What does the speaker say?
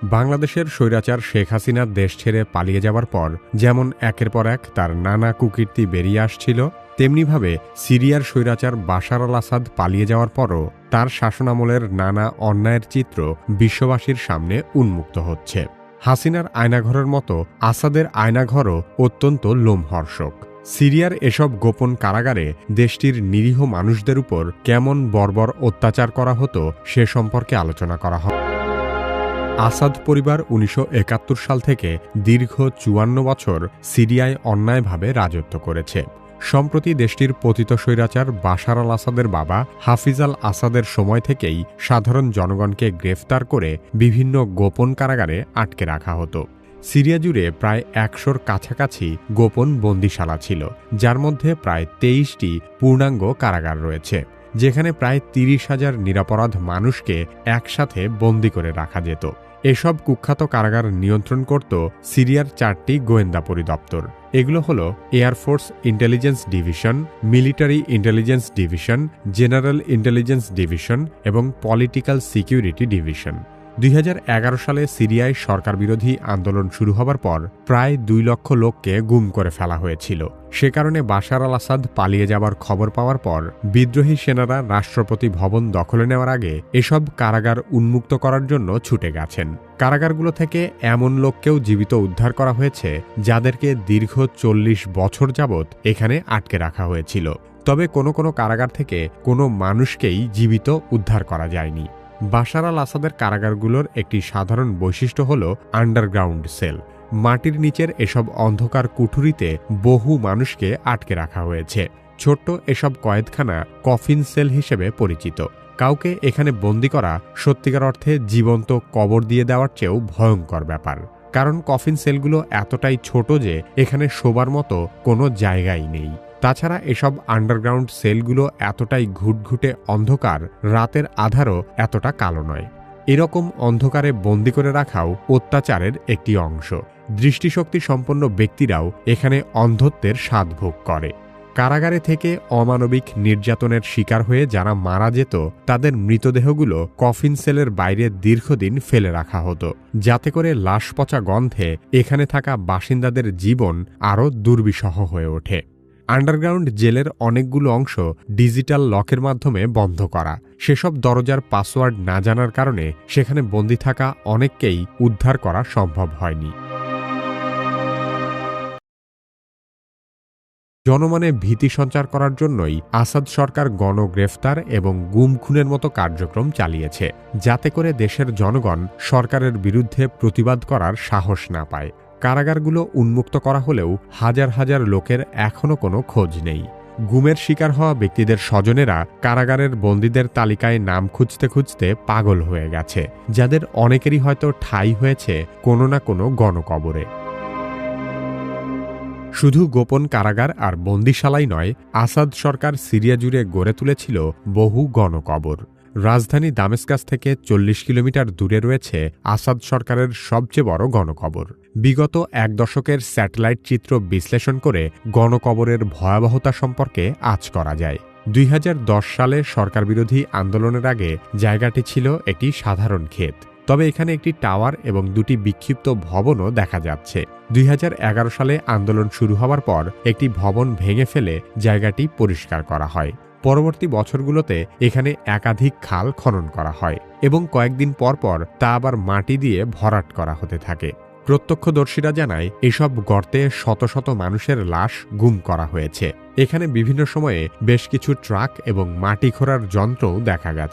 বাংলাদেশের স্বৈরাচার শেখ হাসিনা দেশ ছেড়ে পালিয়ে যাওয়ার পর যেমন একের পর এক তার নানা কুকীর্তি বেরিয়ে আসছিল, তেমনিভাবে সিরিয়ার স্বৈরাচার বাশার আল আসাদ পালিয়ে যাওয়ার পরও তার শাসনামলের নানা অন্যায়ের চিত্র বিশ্ববাসীর সামনে উন্মুক্ত হচ্ছে। হাসিনার আয়নাঘরের মতো আসাদের আয়নাঘরও অত্যন্ত লোমহর্ষক। সিরিয়ার এসব গোপন কারাগারে দেশটির নিরীহ মানুষদের উপর কেমন বর্বর অত্যাচার করা হতো সে সম্পর্কে আলোচনা করা হয়। আসাদ পরিবার ১৯৭১ সাল থেকে দীর্ঘ ৫৪ বছর সিরিয়ায় অন্যায়ভাবে রাজত্ব করেছে। সম্প্রতি দেশটির পতিত স্বৈরাচার বাশার আল আসাদের বাবা হাফিজ আল আসাদের সময় থেকেই সাধারণ জনগণকে গ্রেফতার করে বিভিন্ন গোপন কারাগারে আটকে রাখা হতো। সিরিয়া জুড়ে প্রায় ১০০-র কাছাকাছি গোপন বন্দিশালা ছিল, যার মধ্যে প্রায় ২৩টি পূর্ণাঙ্গ কারাগার রয়েছে, যেখানে প্রায় ৩০,০০০ নিরপরাধ মানুষকে একসাথে বন্দী করে রাখা যেত। এসব কুখ্যাত কারাগার নিয়ন্ত্রণ করত সিরিয়ার ৪টি গোয়েন্দা পরিদপ্তর। এগুলো হলো air force intelligence division, military intelligence division, general intelligence division এবং পলিটিক্যাল সিকিউরিটি ডিভিশন। ২০১১ সালে সিরিয়ায় সরকার বিরোধী আন্দোলন শুরু হবার পর প্রায় ২ লক্ষ লোককে গুম করে ফেলা হয়েছিল। সে কারণে বাশার আল আসাদ পালিয়ে যাবার খবর পাওয়ার পর বিদ্রোহী সেনারা রাষ্ট্রপতি ভবন দখলে নেওয়ার আগে এসব কারাগার উন্মুক্ত করার জন্য ছুটে গেছেন। কারাগারগুলো থেকে এমন লোককেও জীবিত উদ্ধার করা হয়েছে যাদেরকে দীর্ঘ ৪০ বছর যাবৎ এখানে আটকে রাখা হয়েছিল। তবে কোনো কোনো কারাগার থেকে কোনো মানুষকেই জীবিত উদ্ধার করা যায়নি। বাশার আল আসাদের কারাগারগুলোর একটি সাধারণ বৈশিষ্ট্য হল আন্ডারগ্রাউন্ড সেল। মাটির নিচের এসব অন্ধকার কুঠুরিতে বহু মানুষকে আটকে রাখা হয়েছে। ছোট্ট এসব কয়েদখানা কফিন সেল হিসেবে পরিচিত। কাউকে এখানে বন্দি করা সত্যিকার অর্থে জীবন্ত কবর দিয়ে দেওয়ার চেয়েও ভয়ঙ্কর ব্যাপার, কারণ কফিন সেলগুলো এতটাই ছোট যে এখানে শোবার মতো কোনো জায়গাই নেই। তাছাড়া এসব আন্ডারগ্রাউন্ড সেলগুলো এতটাই ঘুটঘুটে অন্ধকার, রাতের আধারও এতটা কালো নয়। এরকম অন্ধকারে বন্দি করে রাখাও অত্যাচারের একটি অংশ। দৃষ্টিশক্তি সম্পন্ন ব্যক্তিরাও এখানে অন্ধত্বের স্বাদ ভোগ করে। কারাগারে থেকে অমানবিক নির্যাতনের শিকার হয়ে যারা মারা যেত তাদের মৃতদেহগুলো কফিন সেলের বাইরে দীর্ঘদিন ফেলে রাখা হতো, যাতে করে লাশ পচা গন্ধে এখানে থাকা বাসিন্দাদের জীবন আরও দুর্বিষহ হয়ে ওঠে। আন্ডারগ্রাউন্ড জেলের অনেকগুলো অংশ ডিজিটাল লকের মাধ্যমে বন্ধ করা। সেসব দরজার পাসওয়ার্ড না জানার কারণে সেখানে বন্দী থাকা অনেককেই উদ্ধার করা সম্ভব হয়নি। জনমনে ভীতি সঞ্চার করার জন্যই আসাদ সরকার গণগ্রেফতার এবং গুম খুনের মতো কার্যক্রম চালিয়েছে, যাতে করে দেশের জনগণ সরকারের বিরুদ্ধে প্রতিবাদ করার সাহস না পায়। কারাগারগুলো উন্মুক্ত করা হলেও হাজার হাজার লোকের এখনও কোনো খোঁজ নেই। গুমের শিকার হওয়া ব্যক্তিদের স্বজনেরা কারাগারের বন্দীদের তালিকায় নাম খুঁজতে খুঁজতে পাগল হয়ে গেছে, যাদের অনেকেরই হয়তো ঠাঁই হয়েছে কোনো না কোনো গণকবরে। শুধু গোপন কারাগার আর বন্দিশালাই নয়, আসাদ সরকার সিরিয়া জুড়ে গড়ে তুলেছিল বহু গণকবর। রাজধানী দামেস্কাস থেকে ৪০ কিলোমিটার দূরে রয়েছে আসাদ সরকারের সবচেয়ে বড় গণকবর। বিগত ১ দশকের স্যাটেলাইট চিত্র বিশ্লেষণ করে গণকবরের ভয়াবহতা সম্পর্কে আঁচ করা যায়। ২০১০ সালে সরকার বিরোধী আন্দোলনের আগে জায়গাটি ছিল একটি সাধারণ ক্ষেত। তবে এখানে একটি টাওয়ার এবং ২টি বিক্ষিপ্ত ভবনও দেখা যাচ্ছে। ২০১১ সালে আন্দোলন শুরু হওয়ার পর একটি ভবন ভেঙে ফেলে জায়গাটি পরিষ্কার করা হয়। পরবর্তী বছরগুলোতে এখানে একাধিক খাল খনন করা হয় এবং কয়েকদিন পর পর তা আবার মাটি দিয়ে ভরাট করা হতে থাকে। প্রত্যক্ষদর্শীরা জানায় এসব গর্তে শত শত মানুষের লাশ গুম করা হয়েছে। এখানে বিভিন্ন সময়ে বেশ কিছু ট্রাক এবং মাটি খোঁড়ার যন্ত্রও দেখা গেছে।